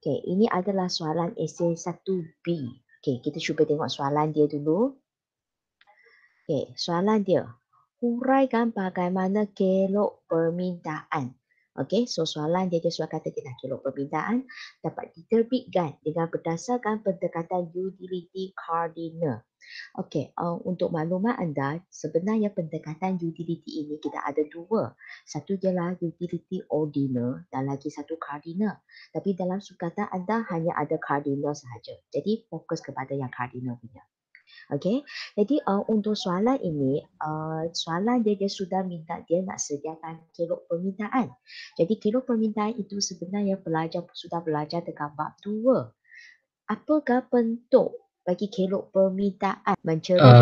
Okey, ini adalah soalan esei 1B. Okey, kita cuba tengok soalan dia dulu. Okey, soalan dia. Huraikan bagaimana kelok permintaan. Okey, so soalan dia sudah kata kita kelok permintaan dapat diterbitkan dengan berdasarkan pendekatan utility cardinal. Okey, untuk maklumat anda, sebenarnya pendekatan utility ini kita ada dua. Satu ialah utility ordinal dan lagi satu cardinal. Tapi dalam sukatan anda hanya ada cardinal sahaja. Jadi fokus kepada yang cardinal punya. Okey, jadi untuk soalan ini, soalan dia sudah minta dia nak sediakan kelok permintaan. Jadi kelok permintaan itu sebenarnya pelajar sudah belajar dekat bab 2. Apakah bentuk bagi kelok permintaan mencerun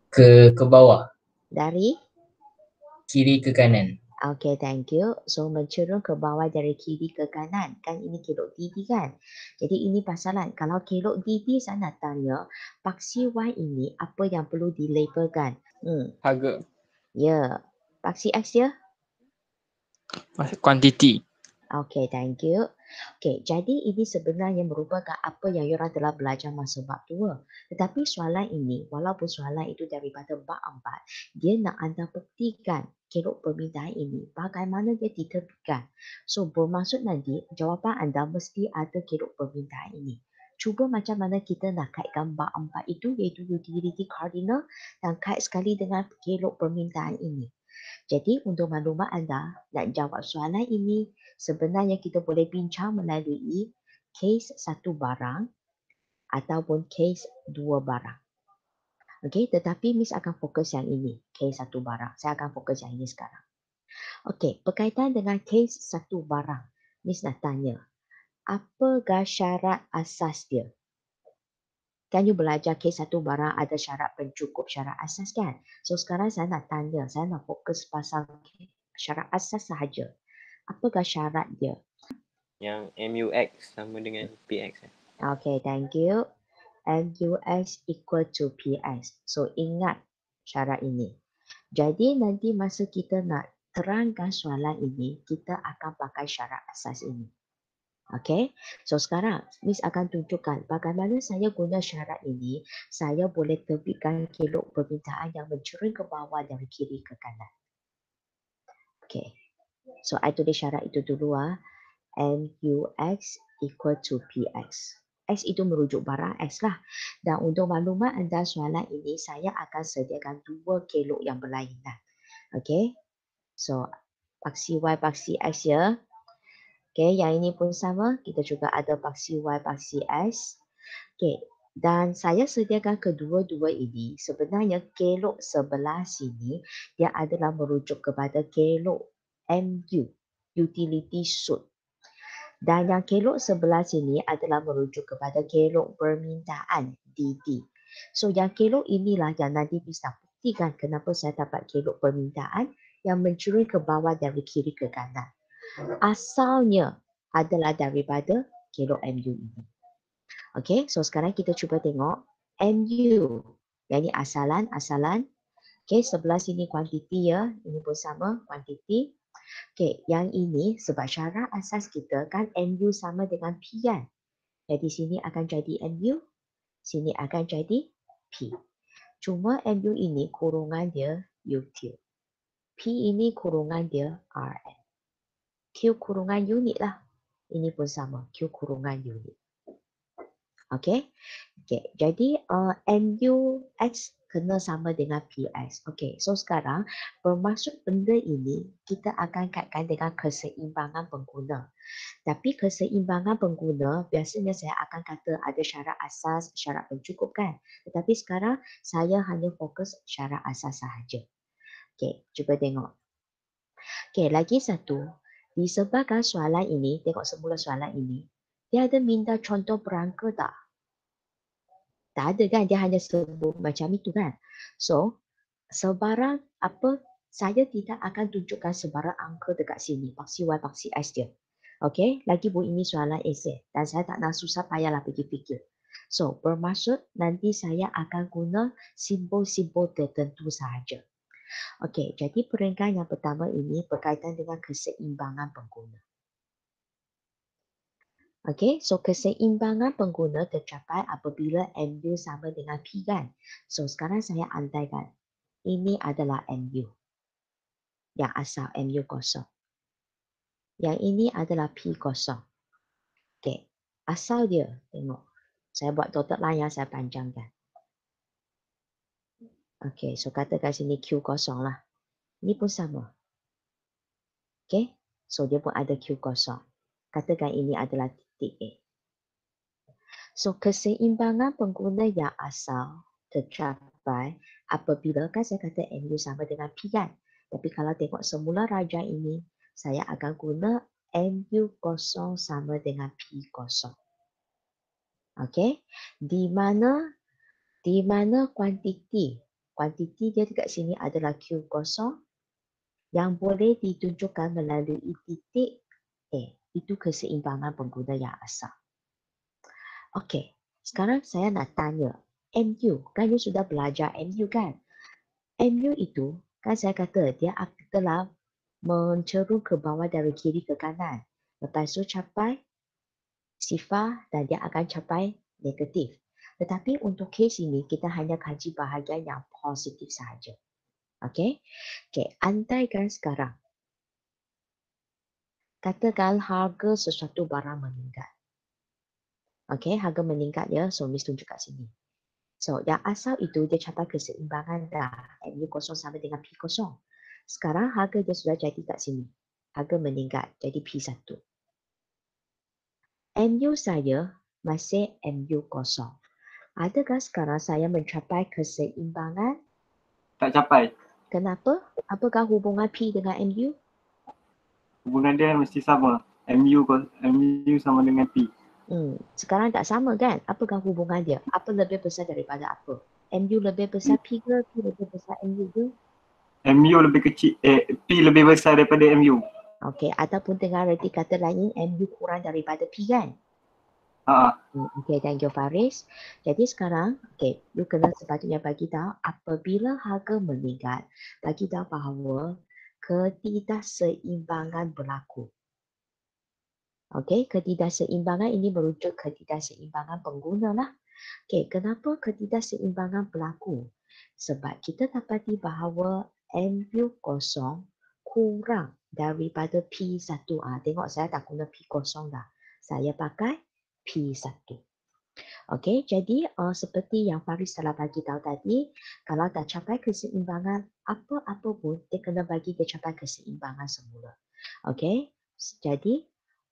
Ke bawah, dari? kiri ke kanan. Okay, thank you. So, mencerun ke bawah dari kiri ke kanan. Kan ini kelok DD kan? Jadi ini pasalan. Kalau kelok DD saya nak tanya, paksi Y ini apa yang perlu dilabelkan? Harga. Ya. Paksi X ya? Kuantiti. Okay, thank you. Okay, jadi ini sebenarnya merupakan apa yang orang telah belajar masa bab 2. Tetapi soalan ini, walaupun soalan itu daripada bab 4, dia nak anda buktikan kelok permintaan ini, bagaimana dia diterbitkan. So, bermaksud nanti jawapan anda mesti ada kelok permintaan ini. Cuba macam mana kita nak kaitkan bab 4 itu, iaitu utility cardinal, dan kait sekali dengan kelok permintaan ini. Jadi untuk maklumat anda, nak jawab soalan ini, sebenarnya kita boleh bincang melalui kes satu barang ataupun kes dua barang. Okey, tetapi Miss akan fokus yang ini, kes satu barang. Saya akan fokus yang ini sekarang. Okey, berkaitan dengan kes satu barang, Miss nak tanya, apakah syarat asas dia? Kan you belajar kes satu barang ada syarat pencukup syarat asas kan? So sekarang saya nak tanya, saya nak fokus pasal syarat asas sahaja. Apakah syarat dia? Yang MUX sama dengan PX. Okay, thank you. MUX equal to PX. So ingat syarat ini. Jadi nanti masa kita nak terangkan soalan ini, kita akan pakai syarat asas ini. Okay, so sekarang Miss akan tunjukkan bagaimana saya guna syarat ini, saya boleh terbitkan kelok permintaan yang mencerun ke bawah dari kiri ke kanan. Okay, so I tulis syarat itu dulu. MUX equal to PX. X itu merujuk barang X lah. Dan untuk maklumat anda soalan ini, saya akan sediakan dua kelok yang berlainan. Okay, so paksi Y, paksi X ya. Okay, yang ini pun sama. Kita juga ada paksi Y, paksi S. Okay, dan saya sediakan kedua-dua ini. Sebenarnya kelok sebelah sini, dia adalah merujuk kepada kelok MU, utility suit. Dan yang kelok sebelah sini adalah merujuk kepada kelok permintaan DD. So yang kelok inilah yang nanti bisa buktikan kenapa saya dapat kelok permintaan yang mencerun ke bawah dari kiri ke kanan. Asalnya adalah daripada kelok MU ini. Okay, so sekarang kita cuba tengok MU. Yang ini asalan. Okay, sebelah sini kuantiti ya. Ini pun sama kuantiti. Okay, yang ini sebab syarat asas kita kan MU sama dengan P kan. Jadi sini akan jadi MU. Sini akan jadi P. Cuma MU ini kurungan dia util. P ini kurungan dia RN. Q kurungan unit lah. Ini pun sama. Q kurungan unit. Okay. Okay. Jadi MUX kena sama dengan PX. Okay. So sekarang bermaksud benda ini kita akan kaitkan dengan keseimbangan pengguna. Tapi keseimbangan pengguna biasanya saya akan kata ada syarat asas, syarat pencukup kan. Tetapi sekarang saya hanya fokus syarat asas sahaja. Okay. Cuba tengok. Okay. Lagi satu. Disebabkan soalan ini, tengok semula soalan ini. Dia ada minta contoh perangka tak? Tak ada kan, dia hanya sebut macam itu kan. So, sebarang apa, saya tidak akan tunjukkan sebarang angka dekat sini. Paksi Y, paksi X dia. Okay, lagi pun ini soalan esei. Dan saya tak nak susah payahlah pergi fikir. So, bermaksud nanti saya akan guna simbol-simbol tertentu sahaja. Okay, jadi peringkat yang pertama ini berkaitan dengan keseimbangan pengguna. Okay, so keseimbangan pengguna tercapai apabila MU sama dengan P kan. So sekarang saya andaikan ini adalah MU yang asal MU kosong. Yang ini adalah P kosong. Okay, asal dia tengok. Saya buat dotted line yang saya panjangkan. Okay, so katakan sini Q kosong lah. Ini pun sama. Okay, so dia pun ada Q kosong. Katakan ini adalah titik A. So keseimbangan pengguna yang asal tercapai apabila kan saya kata MU sama dengan P kan. Tapi kalau tengok semula raja ini, saya akan guna MU kosong sama dengan P kosong. Okay, di mana kuantiti dia dekat sini adalah Q kosong yang boleh ditunjukkan melalui titik A. Itu keseimbangan pengguna yang asal. Okey, sekarang saya nak tanya, MU, kan you sudah belajar MU kan? MU itu, kan saya kata dia telah menceru ke bawah dari kiri ke kanan. Lepas tu capai sifar dan dia akan capai negatif. Tetapi untuk kes ini, kita hanya kaji bahagian yang positif sahaja. Okey? Okey, andaikan sekarang. Katakan harga sesuatu barang meningkat. Okey, harga meningkat ya. So, Miss tunjuk kat sini. So, yang asal itu dia capai keseimbangan dah. MU kosong sama dengan P kosong. Sekarang harga dia sudah jadi kat sini. Harga meningkat jadi P1. MU saya masih MU kosong. Adakah sekarang saya mencapai keseimbangan? Tak capai. Kenapa? Apakah hubungan P dengan MU? Hubungan dia mesti sama. MU sama dengan P. Sekarang tak sama kan? Apakah hubungan dia? Apa lebih besar daripada apa? MU lebih besar P ke? P lebih besar MU ke? MU lebih kecil, P lebih besar daripada MU. Okey, ataupun dengan reti kata lain, MU kurang daripada P kan? Okey, thank you Faris. Jadi sekarang, okey, you kena sepatutnya bagi tahu apabila harga meningkat, bagi tahu bahawa ketidakseimbangan berlaku. Okey, ketidakseimbangan ini merujuk ketidakseimbangan pengguna lah. Okey, kenapa ketidakseimbangan berlaku? Sebab kita dapati bahawa MU kosong kurang daripada P1. Tengok saya tak guna P kosong dah. Saya pakai P1. Okey, jadi seperti yang Faris telah bagi tahu tadi, kalau tak capai keseimbangan, apa-apa pun dia kena bagi dia capai keseimbangan semula. Okey, jadi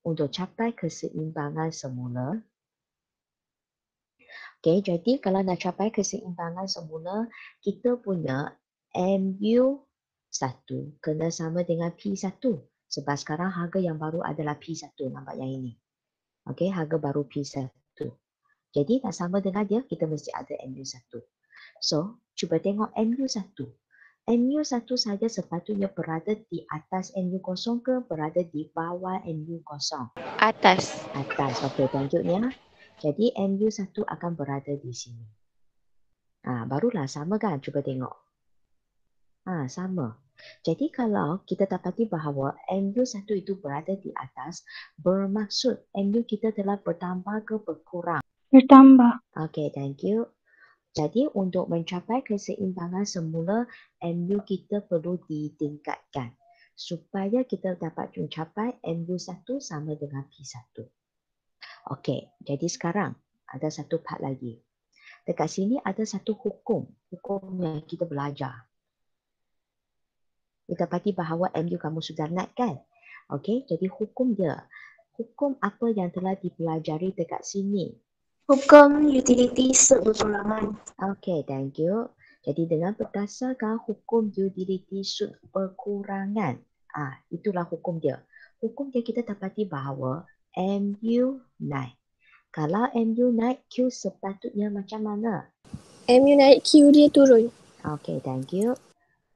untuk capai keseimbangan semula, okey, jadi kalau nak capai keseimbangan semula, kita punya MU1 kena sama dengan P1. Sebab sekarang harga yang baru adalah P1. Nampak yang ini? Okey, harga baru P1. Jadi nak sama dengan dia, kita mesti ada MU1. So, cuba tengok MU1. MU1 saja sepatutnya berada di atas MU0 ke berada di bawah MU0? Atas. Atas. Okey, tunjuknya. Jadi MU1 akan berada di sini. Barulah sama kan? Cuba tengok. Sama. Jadi kalau kita dapati bahawa MU1 itu berada di atas, bermaksud MU kita telah bertambah ke berkurang? Bertambah. Okey, thank you. Jadi untuk mencapai keseimbangan semula, MU kita perlu ditingkatkan supaya kita dapat mencapai MU1 sama dengan P1. Okey, jadi sekarang ada satu part lagi. Dekat sini ada satu hukum yang kita belajar. Kita dapati bahawa MU kamu sudah naik kan? Okey, jadi hukum dia. Hukum apa yang telah dipelajari dekat sini? Hukum utility sud berkurangan. Okay, thank you. Jadi dengan berdasarkan hukum utility sud berkurangan, itulah hukum dia. Hukum dia kita dapati bahawa MU naik. Kalau MU naik, Q sepatutnya macam mana? MU naik, Q dia turun. Okay, thank you.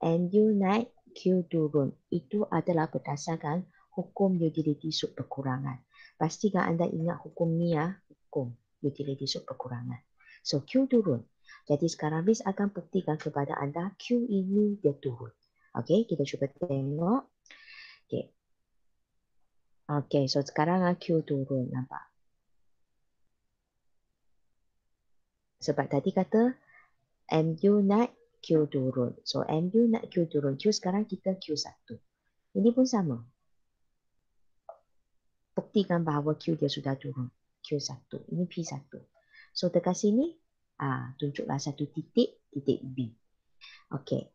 MU naik, Q turun. Itu adalah berdasarkan hukum utility sud berkurangan. Pastikan anda ingat hukum ni ya, hukum utility sud berkurangan. So Q turun. Jadi sekarang Miss akan buktikan kepada anda Q ini dia turun. Okey, kita cuba tengok. Okey. Okey, so sekarang Q turun, nampak? Sebab tadi kata MU naik, Q turun. So MU naik, Q turun. Q sekarang kita Q1. Ini pun sama. Buktikan bahawa Q dia sudah turun. Q1. Ini P1. So dekat sini, tunjuklah satu titik, titik B. Okey.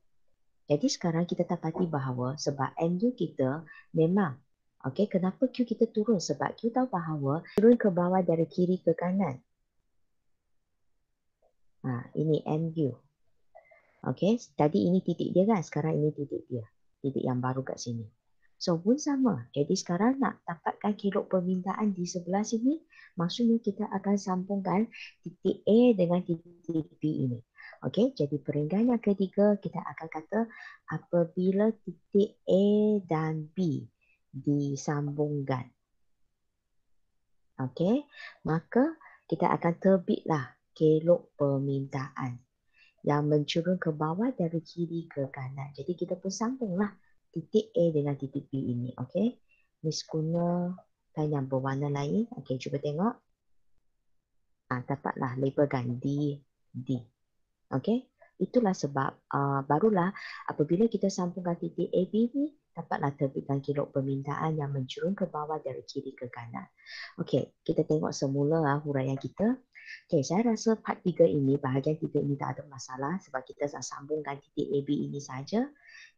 Jadi sekarang kita dapati bahawa sebab MU kita memang, okey, kenapa Q kita turun? Sebab Q tahu bahawa turun ke bawah dari kiri ke kanan. Ini MU. Okey, tadi ini titik dia kan, sekarang ini titik dia. Titik yang baru kat sini. So pun sama. Jadi sekarang nak dapatkan kelok permintaan di sebelah sini, maksudnya kita akan sambungkan titik A dengan titik B ini. Okey, jadi perenggan yang ketiga kita akan kata apabila titik A dan B disambungkan. Okey, maka kita akan terbitlah kelok permintaan yang mencurun ke bawah dari kiri ke kanan. Jadi kita pun sambunglah titik A dengan titik B ini. Okey. Miss guna pen yang berwarna lain. Okey, cuba tengok. Dapatlah labelkan D. Okey. Itulah sebab barulah apabila kita sambungkan titik A, B ni, dapatlah terbitkan kelok permintaan yang mencurun ke bawah dari kiri ke kanan. Okey, kita tengok semula huraian kita. Okay, saya rasa part 3 ini, bahagian 3 ini tak ada masalah sebab kita dah sambungkan titik AB ini saja.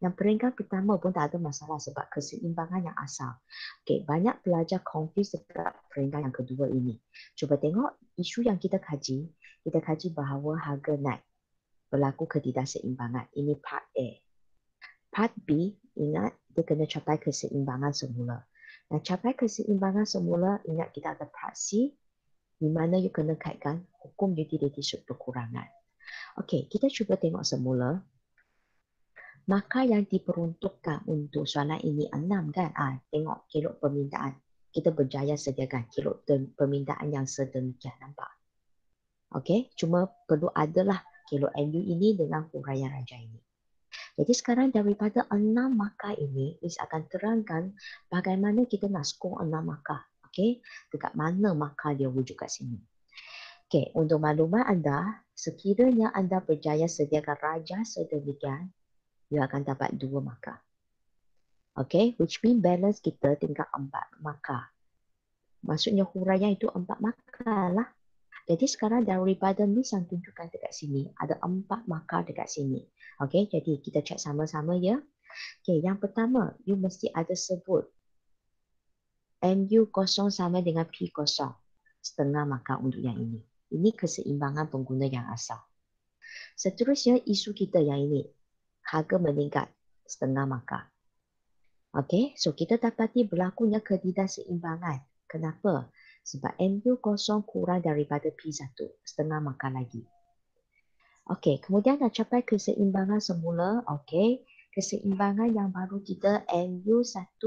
Yang peringkat pertama pun tak ada masalah sebab keseimbangan yang asal. Okay, banyak pelajar confuse dekat peringkat yang kedua ini. Cuba tengok isu yang kita kaji bahawa harga naik, berlaku ketidakseimbangan. Ini part A. Part B, ingat dia kena capai keseimbangan semula. Dan capai keseimbangan semula, ingat kita ada part C, di mana you kena kaitkan hukum utility sud perkurangan. Okey, kita cuba tengok semula. Maka yang diperuntukkan untuk soalan ini 6 kan? Tengok kelok permintaan. Kita berjaya sediakan kelok permintaan yang sedemikian, nampak? Okey, cuma perlu adalah kelok MU ini dengan huraian raja ini. Jadi sekarang daripada 6 markah ini, Miss akan terangkan bagaimana kita nak skor 6 markah. Okey, dekat mana markah dia wujud kat sini. Okey, untuk maklumat anda, sekiranya anda berjaya sediakan raja sedemikian, you akan dapat 2 markah. Okey, which mean balance kita tinggal 4 markah. Maksudnya huraian itu 4 markah lah. Jadi sekarang daripada Miss yang tunjukkan dekat sini, ada 4 markah dekat sini. Okey, jadi kita cek sama-sama ya. Okey, yang pertama, you mesti ada sebut MU kosong sama dengan P kosong. Setengah markah untuk yang ini. Ini keseimbangan pengguna yang asal. Seterusnya isu kita yang ini. Harga meningkat setengah markah. Okey, so kita dapati berlakunya ketidakseimbangan. Kenapa? Sebab MU kosong kurang daripada P1. Setengah markah lagi. Okey, kemudian nak capai keseimbangan semula. Okey, keseimbangan yang baru kita MU1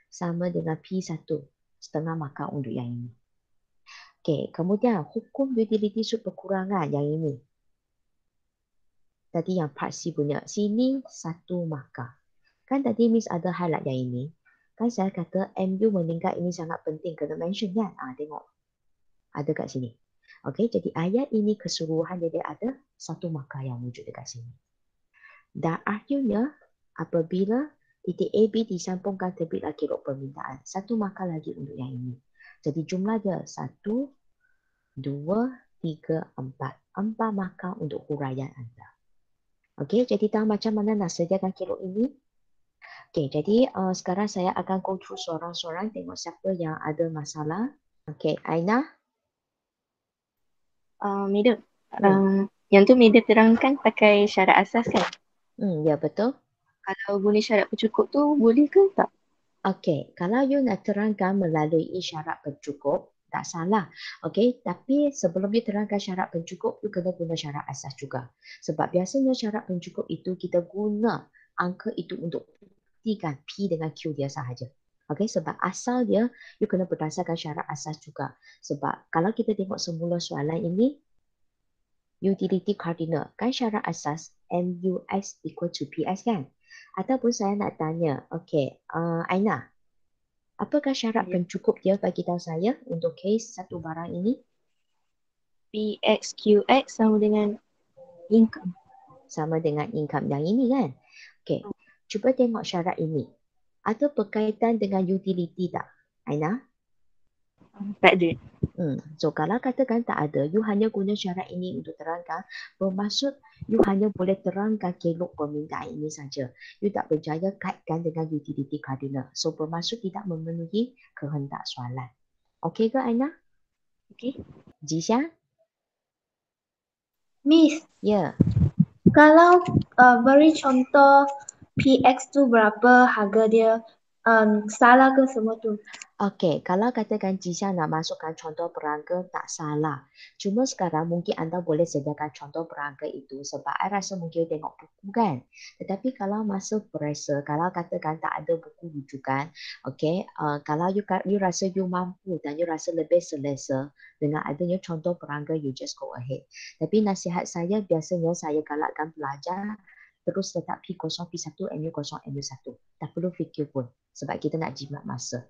sama dengan P1. Setengah markah untuk yang ini. Okey, kemudian hukum utility sud perkurangan yang ini. Tadi yang part C punya. Sini 1 markah. Kan tadi Miss ada highlight yang ini. Kan saya kata MU meningkat ini sangat penting. Kena mention kan? Tengok. Ada kat sini. Okey, jadi ayat ini keseluruhan dia ada 1 markah yang wujud dekat sini. Dan akhirnya, apabila titik AB disambungkan terbitlah kelok permintaan. 1 markah lagi untuk yang ini. Jadi jumlah dia 1, 2, 3, 4. 4 markah untuk huraian anda. Okey, jadi tahu macam mana nak sediakan kelok ini? Okey, jadi sekarang saya akan go through seorang-seorang tengok siapa yang ada masalah. Okey, Aina. Mida. Yang tu Mida terangkan pakai syarat asas kan? Ya betul. Kalau guna syarat pencukup tu boleh ke tak? Okey, kalau you nak terangkan melalui syarat pencukup, tak salah. Okey, tapi sebelum you terangkan syarat pencukup, you kena guna syarat asas juga. Sebab biasanya syarat pencukup itu kita guna angka itu untuk buktikan P dengan Q dia sahaja. Okey, sebab asal dia, you kena berdasarkan syarat asas juga. Sebab kalau kita tengok semula soalan ini, utility cardinal, kan syarat asas MUX equal to PS kan? Ataupun saya nak tanya, okey, Aina, apakah syarat pencukup dia bagi tahu saya untuk case satu barang ini? PXQX sama dengan income. Sama dengan income yang ini kan. Okey, cuba tengok syarat ini. Ada berkaitan dengan utility tak, Aina? Tak ada. So kalau katakan tak ada, you hanya guna syarat ini untuk terangkan, bermaksud you hanya boleh terangkan kelok permintaan ini saja. You tak berjaya kaitkan dengan utility cardinal. So bermaksud tidak memenuhi kehendak soalan. Okey ke Aina? Okey. Jisha? Miss, Ya. kalau beri contoh PX tu berapa harga dia, salah ke semua tu? Okey, kalau katakan Jisha nak masukkan contoh perangka tak salah. Cuma sekarang mungkin anda boleh sediakan contoh perangka itu sebab I rasa mungkin tengok buku kan. Tetapi kalau masa perasa, kalau katakan tak ada buku rujukan, okey, kalau you rasa you mampu dan you rasa lebih selesa dengan adanya contoh perangka, you just go ahead. Tapi nasihat saya biasanya saya galakkan pelajar terus letak P0, P1, MU0, MU1. Tak perlu fikir pun sebab kita nak jimat masa.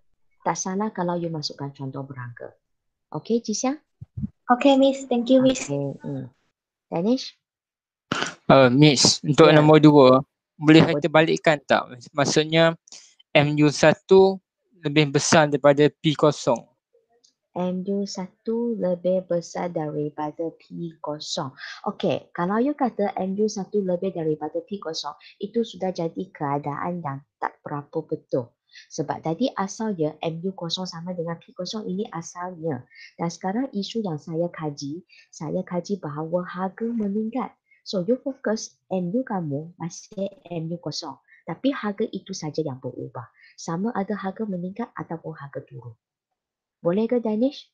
Tak salah kalau you masukkan contoh berangka. Okey, Jisha? Okay, Miss. Thank you, Miss. Okey. Danish? Miss, untuk Ya. nombor 2, boleh Nombor kita balikkan tak? Maksudnya MU1 lebih besar daripada P0. MU1 lebih besar daripada P0. Okey, kalau you kata MU1 lebih daripada P0, itu sudah jadi keadaan yang tak berapa betul. Sebab tadi asalnya MU0 sama dengan P0 ini asalnya. Dan sekarang isu yang saya kaji bahawa harga meningkat. So you fokus MU kamu masih MU0. Tapi harga itu saja yang berubah. Sama ada harga meningkat ataupun harga turun. Boleh ke Danish?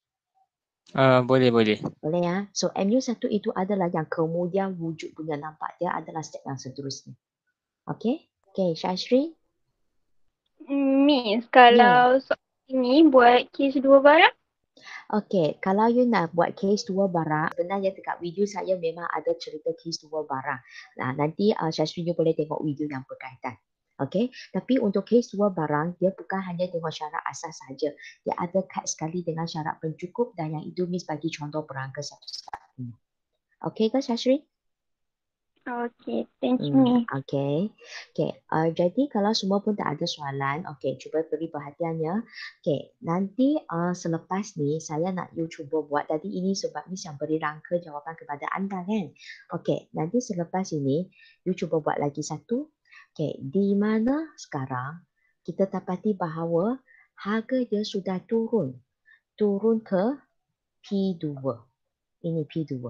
Boleh. Boleh ya. So MU1 itu adalah yang kemudian wujud punya nampak dia adalah step yang seterusnya. Okey? Okey, Syashri? Miss, kalau soal ini buat kes 2 barang? Okey, kalau you nak buat case 2 barang, sebenarnya dekat video saya memang ada cerita case 2 barang. Nah, nanti Syashri you boleh tengok video yang berkaitan. Okey, tapi untuk case 2 barang, dia bukan hanya tengok syarat asas saja. Dia ada kait sekali dengan syarat pencukup dan yang itu Miss bagi contoh perangka satu-satu. Okey ke Syashri? Okay, thank you, Miss. Okey. Jadi kalau semua pun tak ada soalan, okey, cuba beri perhatiannya. Okey, nanti selepas ni saya nak you cuba buat. Tadi ini sebab Miss yang beri rangka jawapan kepada anda kan. Okey, nanti selepas ini you cuba buat lagi satu. Okey, di mana sekarang kita dapati bahawa harga dia sudah turun ke P2. Ini P2.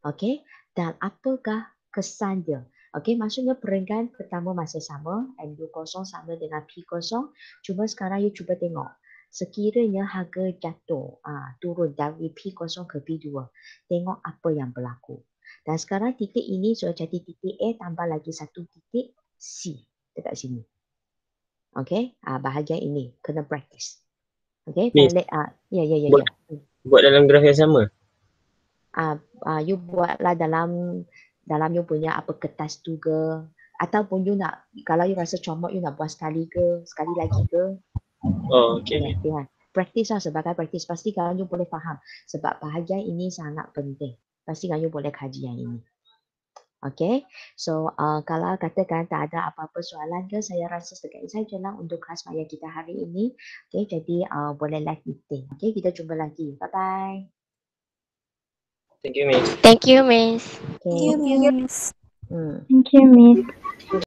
Okey, dan apakah kesan dia? Okey, maksudnya perenggan pertama masih sama, MU0 sama dengan P0. Cuma sekarang you cuba tengok. Sekiranya harga jatuh, turun dari P0 ke P2. Tengok apa yang berlaku. Dan sekarang titik ini sudah jadi titik A tambah lagi satu titik C dekat sini. Okey, bahagian ini kena practice. Okey, Miss, balik. Ya. buat dalam graf yang sama. You buatlah dalam you punya apa kertas tu ke, ataupun you nak, kalau you rasa comot you nak buat sekali lagi ke. Oh, okey. Ya. Practice lah, sebagai practice pastikan you boleh faham sebab bahagian ini sangat penting. Pastikan you boleh kaji yang ini. Okey, so kalau katakan tak ada apa-apa soalan ke, saya rasa setakat ini sajalah untuk kelas maya kita hari ini. Okey, jadi boleh live meeting. Okey, kita jumpa lagi. Bye-bye. Thank you, Miss. Thank you, Miss. Okay. Thank you, Miss. Thank you, Miss.